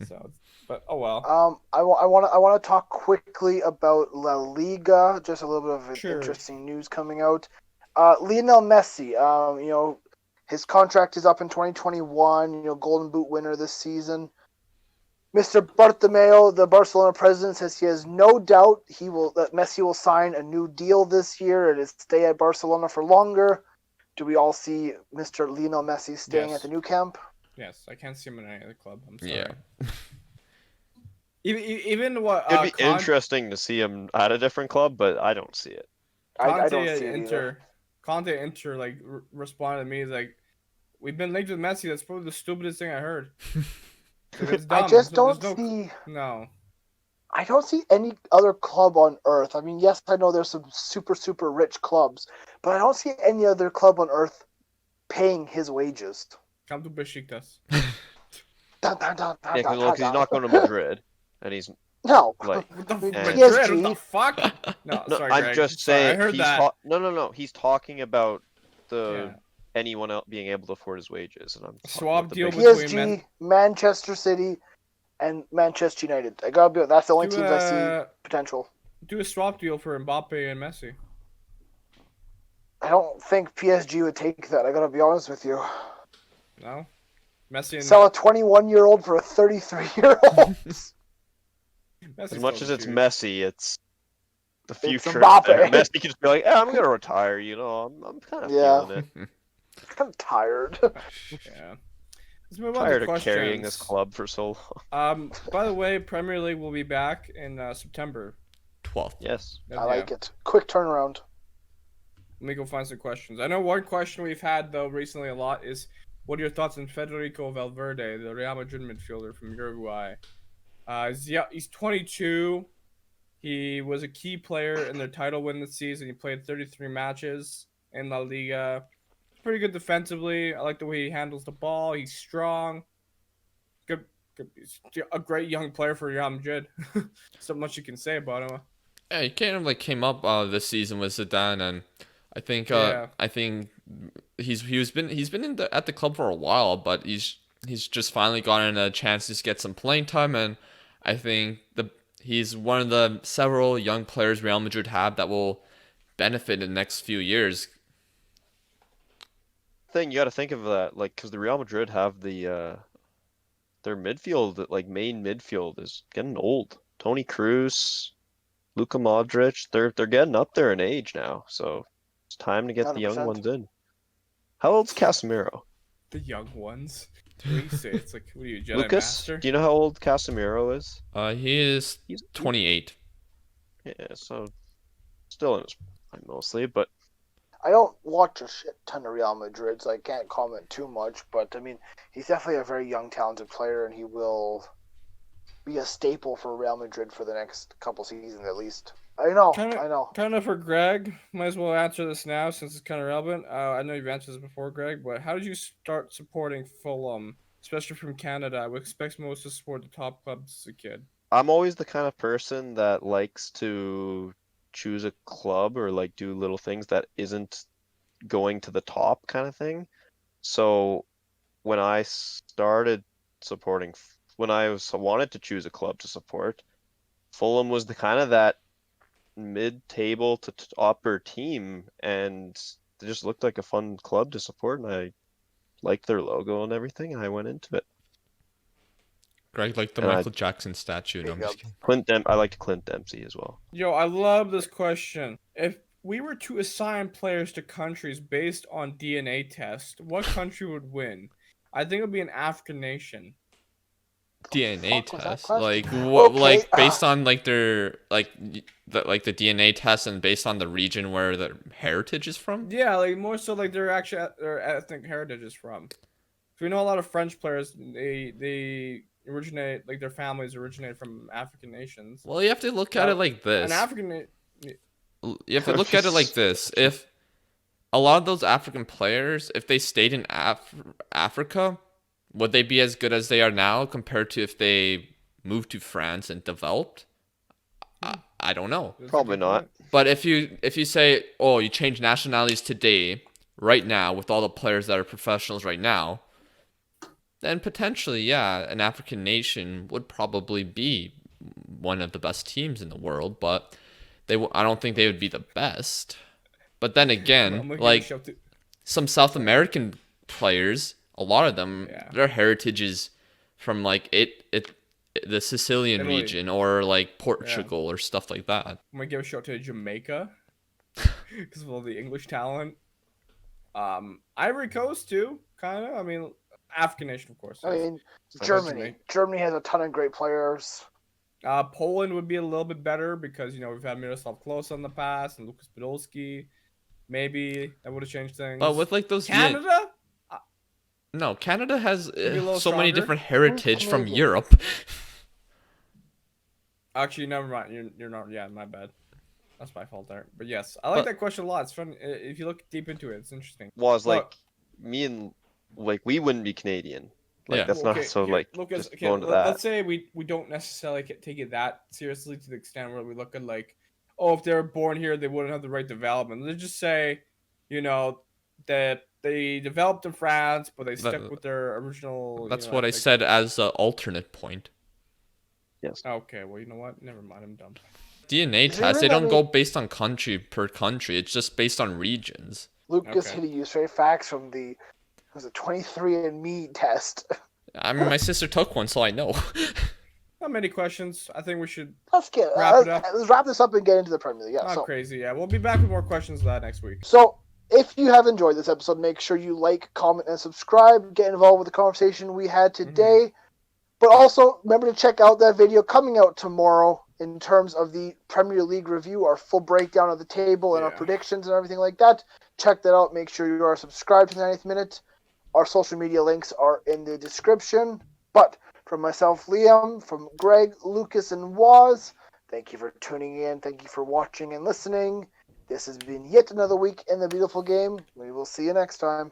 So, but oh well. I want to talk quickly about La Liga. Just a little bit of interesting news coming out. Lionel Messi. His contract is up in 2021. Golden Boot winner this season. Mr. Bartomeu, the Barcelona president, says he has no doubt that Messi will sign a new deal this year and stay at Barcelona for longer. Do we all see Mr. Lionel Messi staying at the new camp? Yes, I can't see him in any other club. I'm sorry. Yeah. Even what It'd be interesting to see him at a different club, but I don't see it. I don't see it either. Conte Inter responded to me. He's like, "We've been linked with Messi. That's probably the stupidest thing I heard." It's dumb. I just don't see. No. I don't see any other club on earth. I mean, yes, I know there's some super, super rich clubs, but I don't see any other club on earth paying his wages. Come to Besiktas. Because he's not going to Madrid, and he's no. like Madrid? PSG. What the fuck? No, sorry, I'm Greg. just Sorry, saying. I heard that. No. He's talking about anyone else being able to afford his wages, and I'm swap deal PSG, Manchester City, and Manchester United. That's the only teams I see potential. Do a swap deal for Mbappe and Messi. I don't think PSG would take that. I gotta be honest with you. No, Messi and sell a 21-year-old for a 33-year-old. As much as it's Messi, it's the future. Mbappe. Messi can just be like, I'm gonna retire. I'm kind of feeling it. I'm kind of tired. Yeah. Let's move Tired on to of carrying this club for so long. By the way, Premier League will be back in September 12th. Yes. I like it. Quick turnaround. Let me go find some questions. I know one question we've had though recently a lot is, what are your thoughts on Federico Valverde, the Real Madrid midfielder from Uruguay? He's 22. He was a key player in their title win this season. He played 33 matches in La Liga. He's pretty good defensively. I like the way he handles the ball. He's strong. Good. He's a great young player for Real Madrid. So much you can say about him. Yeah, he kind of came up this season with Zidane, and I think he's been at the club for a while, but he's just finally gotten a chance to get some playing time, and I think he's one of the several young players Real Madrid have that will benefit in the next few years. You got to think of that, because the Real Madrid have their midfield, main midfield is getting old. Toni Kroos, Luka Modric, they're getting up there in age now, so it's time to get 100%. The young ones in. How old's Casemiro? The young ones. What do you say? It's like, what are you, Jedi Lucas, Master? do you know how old Casemiro is? He's 28. Yeah, so still in his prime mostly, but I don't watch a shit ton of Real Madrid, so I can't comment too much. But I mean, he's definitely a very young, talented player, and he will be a staple for Real Madrid for the next couple seasons at least. I know. Kind of for Greg, might as well answer this now since it's kind of relevant. I know you've answered this before, Greg, but how did you start supporting Fulham, especially from Canada? I would expect most to support the top clubs as a kid. I'm always the kind of person that likes to choose a club or do little things that isn't going to the top kind of thing. So when I started supporting, when I wanted to choose a club to support, Fulham was the kind of that mid-table to upper team, and they just looked like a fun club to support, and I liked their logo and everything, and I went into it. Greg liked the Michael Jackson statue. No, I'm just kidding. I liked Clint Dempsey as well. Yo, I love this question. If we were to assign players to countries based on DNA test, what country would win? I think it would be an African nation. DNA test, based on their the DNA test and based on the region where their heritage is from. Yeah, more so their ethnic heritage is from. So we know a lot of French players. They originate their families originate from African nations. Well, you have to look at it like this. You have to look at it like this. If a lot of those African players, if they stayed in Africa, would they be as good as they are now compared to if they moved to France and developed? I don't know. Probably not. But if you say, oh, you change nationalities today, right now, with all the players that are professionals right now, then potentially, yeah, an African nation would probably be one of the best teams in the world. But I don't think they would be the best. But then I'm again, gonna give a like shout to- some South American players, a lot of them, Yeah. their heritage is from like the Sicilian Italy. region or like Portugal or stuff like that. I'm gonna give a shout to Jamaica because of all the English talent. Ivory Coast too, kind of. I mean, African nation, of course. I mean, So Germany. Jamaica. Germany has a ton of great players. Poland would be a little bit better because we've had Miroslav Klose in the past and Lukas Podolski. Maybe that would have changed things. But with like those Canada, no, Canada has a little so many stronger. different heritage from Canadian? Europe. actually, never mind. You're not. Yeah, my bad. That's my fault there. But yes, I like that question a lot. It's fun if you look deep into it. It's interesting. Was like Look, me and like we wouldn't be Canadian. Like Yeah. that's well, not so here, like Lucas, just going to that. let's say we don't necessarily take it that seriously to the extent where we look at like, oh, if they were born here, they wouldn't have the right development. Let's just say, that they developed in France, but they stuck with their original. That's what I said as an alternate point. Yes. Okay, well, you know what? Never mind. I'm dumb. DNA Is tests, there they don't any- go based on country per country. It's just based on regions. Lucas Okay. hit a straight facts from the 23andMe test. I mean, my sister took one, so I know. Not many questions. I think we should. Let's get Wrap it up. let's wrap this up and get into the Premier League. Yeah. Not So, crazy. Yeah, we'll be back with more questions of that next week. so if you have enjoyed this episode, make sure you like, comment, and subscribe. Get involved with the conversation we had today. But also remember to check out that video coming out tomorrow in terms of the Premier League review, our full breakdown of the table and our Yeah. predictions and everything like that. Check that out. Make sure you are subscribed to the 90th Minute. Our social media links are in the description. But from myself, Liam, from Greg, Lucas, and Waz, thank you for tuning in. Thank you for watching and listening. This has been yet another week in the beautiful game. We will see you next time.